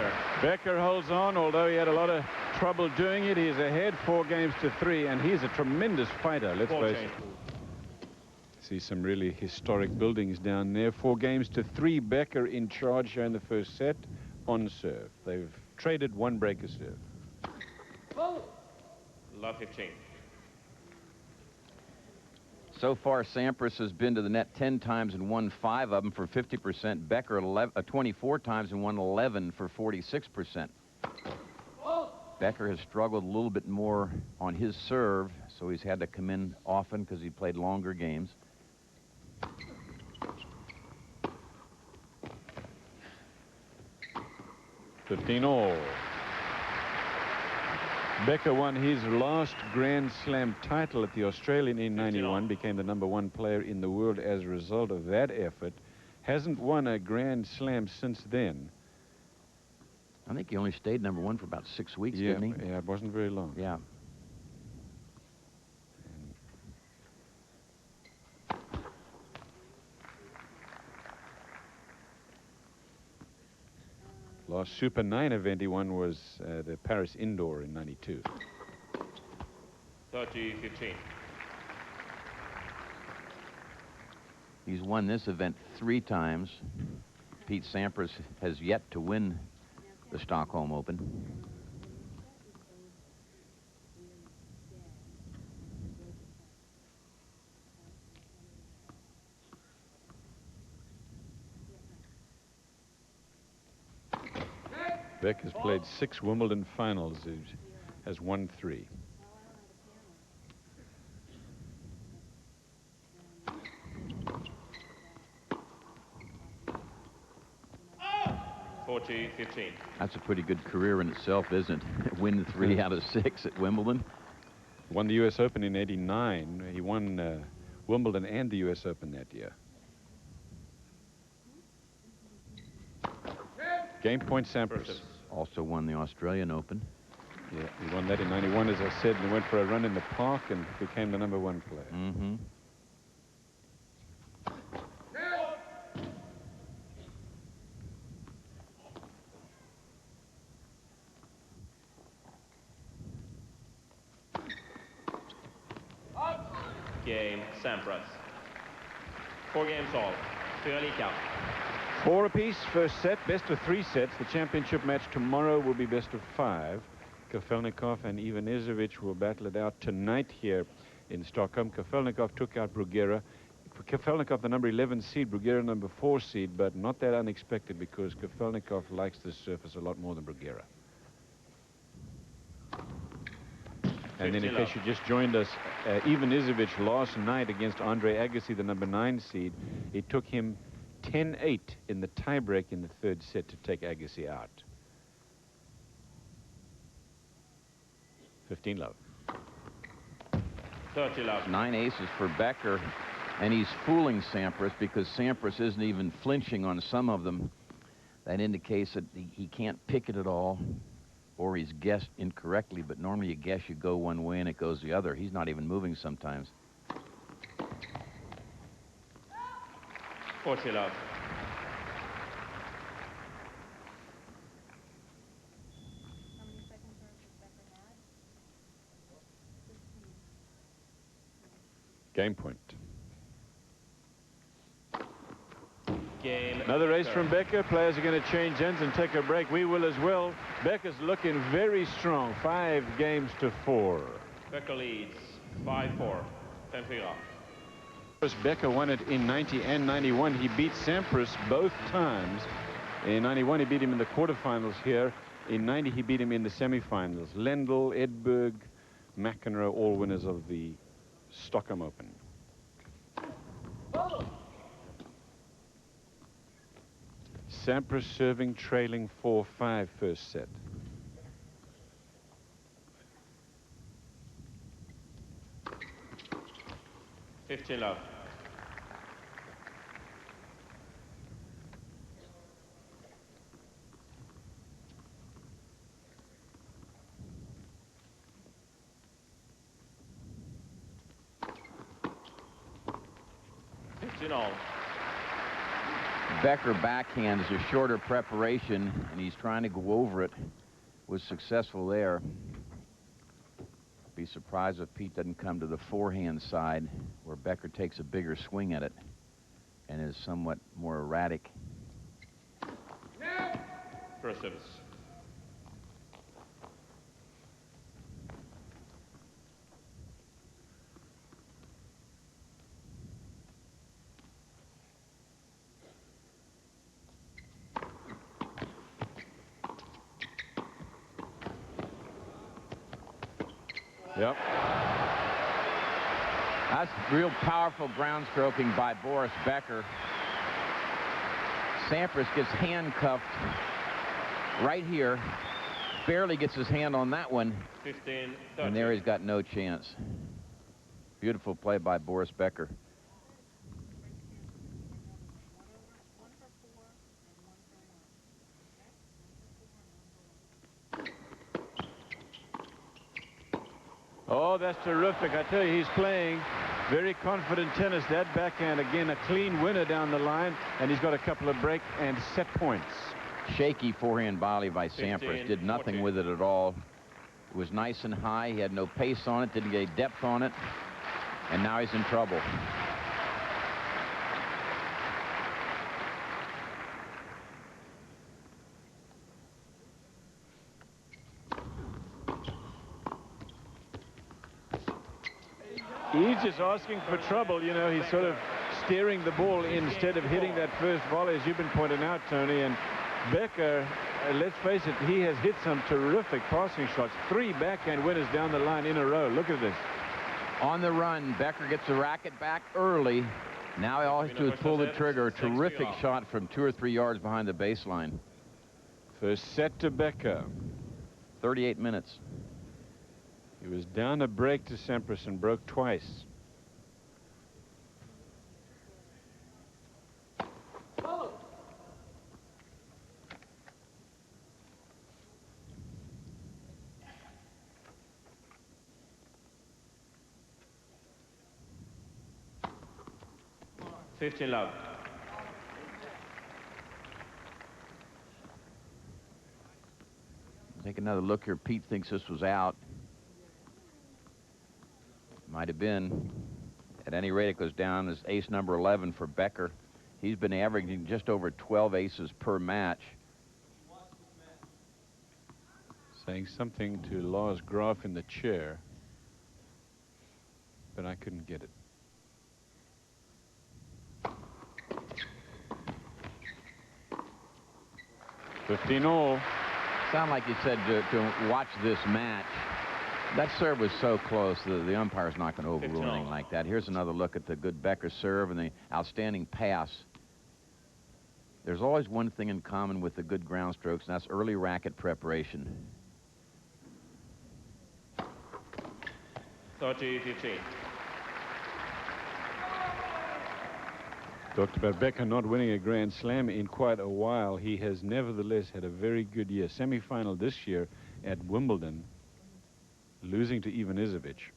Becker. Becker holds on, although he had a lot of trouble doing it. He's ahead 4-3, and he's a tremendous fighter, let's face it. See some really historic buildings down there. 4-3. Becker in charge here in the first set on serve. They've traded one breaker serve. Love 15. So far, Sampras has been to the net 10 times and won 5 of them for 50%. Becker 24 times and won 11 for 46%. Becker has struggled a little bit more on his serve, so he's had to come in often because he played longer games. $15-all. Becker won his last Grand Slam title at the Australian in '91, became the #1 player in the world as a result of that effort. Hasn't won a Grand Slam since then. I think he only stayed #1 for about 6 weeks, didn't he? Yeah, it wasn't very long. Yeah. Last Super 9 event he won was the Paris Indoor in '92. 30-15. He's won this event 3 times. Pete Sampras has yet to win the Stockholm Open. Beck has played 6 Wimbledon finals. He has won 3. That's a pretty good career in itself, isn't it? Win 3 out of 6 at Wimbledon. Won the U.S. Open in '89. He won Wimbledon and the U.S. Open that year. Game point, Sampras. Also won the Australian Open. Yeah, he won that in '91, as I said, and went for a run in the park and became the #1 player. Mm-hmm. Game, Sampras. 4 games all. 4 lika. 4 apiece, first set, best of 3 sets. The championship match tomorrow will be best of 5. Kafelnikov and Ivanisevic will battle it out tonight here in Stockholm. Kafelnikov took out Bruguera. For Kafelnikov, the #11 seed, Bruguera #4 seed, but not that unexpected because Kafelnikov likes this surface a lot more than Bruguera. And then in case you just joined us, Ivanisevic last night against Andre Agassi, the #9 seed, it took him 10-8 in the tiebreak in the 3rd set to take Agassi out. 15 love. 30 love. 9 aces for Becker, and he's fooling Sampras because Sampras isn't even flinching on some of them. That indicates that he can't pick it at all, or he's guessed incorrectly, but normally you guess you go one way and it goes the other. He's not even moving sometimes. 40 love. Game point. Game. Another race from Becker. Players are going to change ends and take a break. We will as well. Becker's looking very strong. 5-4. Becker leads 5-4. 10-4. Becker won it in '90 and '91. He beat Sampras both times. In '91, he beat him in the quarterfinals here. In '90, he beat him in the semifinals. Lendl, Edberg, McEnroe, all winners of the Stockholm Open. Sampras serving, trailing 4-5 first set. $15 love. Becker backhand is a shorter preparation, and he's trying to go over it. Was successful there. Be surprised if Pete doesn't come to the forehand side, where Becker takes a bigger swing at it and is somewhat more erratic. First service. Yep. That's real powerful ground stroking by Boris Becker. Sampras gets handcuffed right here. Barely gets his hand on that one. 15, and there he's got no chance. Beautiful play by Boris Becker. Oh, that's terrific. I tell you, he's playing very confident tennis. That backhand, again, a clean winner down the line, and he's got a couple of break and set points. Shaky forehand volley by Sampras. Did nothing 14. with it at all. It was nice and high. He had no pace on it, didn't get any depth on it, and now he's in trouble. He's just asking for trouble. You know, he's sort of steering the ball instead of hitting that first volley, as you've been pointing out, Tony. And Becker, let's face it, he has hit some terrific passing shots. 3 backhand winners down the line in a row. Look at this. On the run, Becker gets the racket back early. Now all he has to do is pull the trigger. A terrific shot from 2 or 3 yards behind the baseline. First set to Becker. 38 minutes. He was down a break to Sampras and broke twice. Love. Take another look here. Pete thinks this was out. Might have been. At any rate, it goes down as ace number 11 for Becker. He's been averaging just over 12 aces per match. Saying something to Lars Graf in the chair, but I couldn't get it. $15-all. Sound like you said to watch this match. That serve was so close, the umpire's not going to overrule anything like that. Here's another look at the good Becker serve and the outstanding pass. There's always one thing in common with the good ground strokes, and that's early racket preparation. 30-15. Talked about Becker not winning a Grand Slam in quite a while. He has nevertheless had a very good year. Semifinal this year at Wimbledon, losing to Ivan Izovich.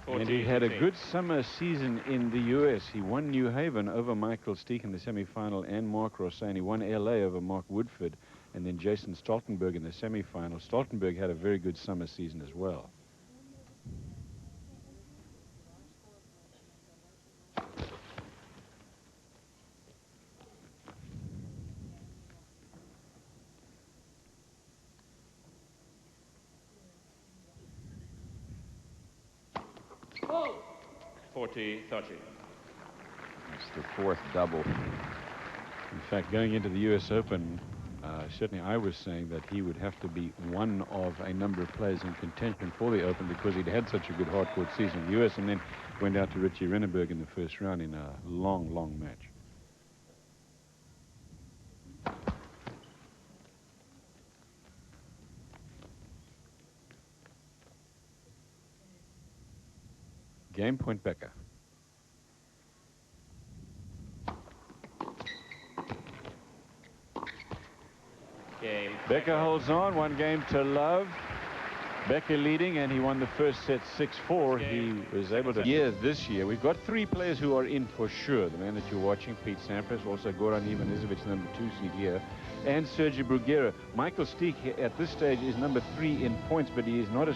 And he had a good summer season in the U.S. He won New Haven over Michael Steek in the semifinal and Mark Rossan. He won L.A. over Mark Woodford, and then Jason Stoltenberg in the semifinal. Stoltenberg had a very good summer season as well. Oh. 40-30. That's the 4th double. In fact, going into the U.S. Open, certainly I was saying that he would have to be one of a number of players in contention for the Open because he'd had such a good hard-court season in the U.S. and then went out to Richie Renneberg in the first round in a long, long match. Game point, Becker. Game. Becker holds on, 1 game to love. Becker leading, and he won the first set 6-4. He was able to this year. We've got 3 players who are in for sure. The man that you're watching, Pete Sampras, also Goran Ivanisevic, number 2 seed here, and Sergio Bruguera. Michael Steek at this stage is number 3 in points, but he is not a